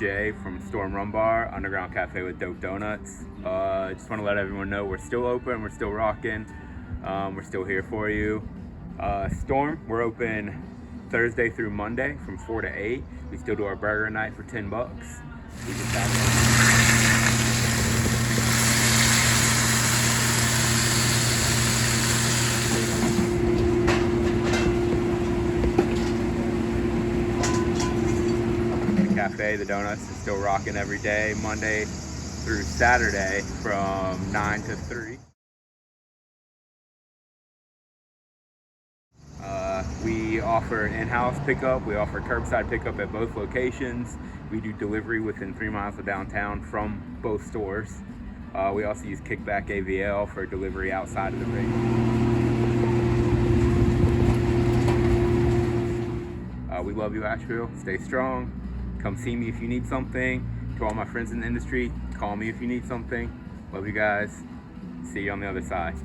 Jay from Storm Rum Bar, Underground Cafe with Dope Donuts. Just want to let everyone know we're still open, we're still rocking, we're still here for you. Storm, we're open Thursday through Monday from 4 to 8. We still do our burger night for $10. We just Cafe, the donuts are still rocking every day, Monday through Saturday from 9 to 3. We offer in-house pickup, we offer curbside pickup at both locations. We do delivery within 3 miles of downtown from both stores. We also use Kickback AVL for delivery outside of the ring. We love you, Asheville. Stay strong. Come see me if you need something. To all my friends in the industry, call me if you need something. Love you guys. See you on the other side.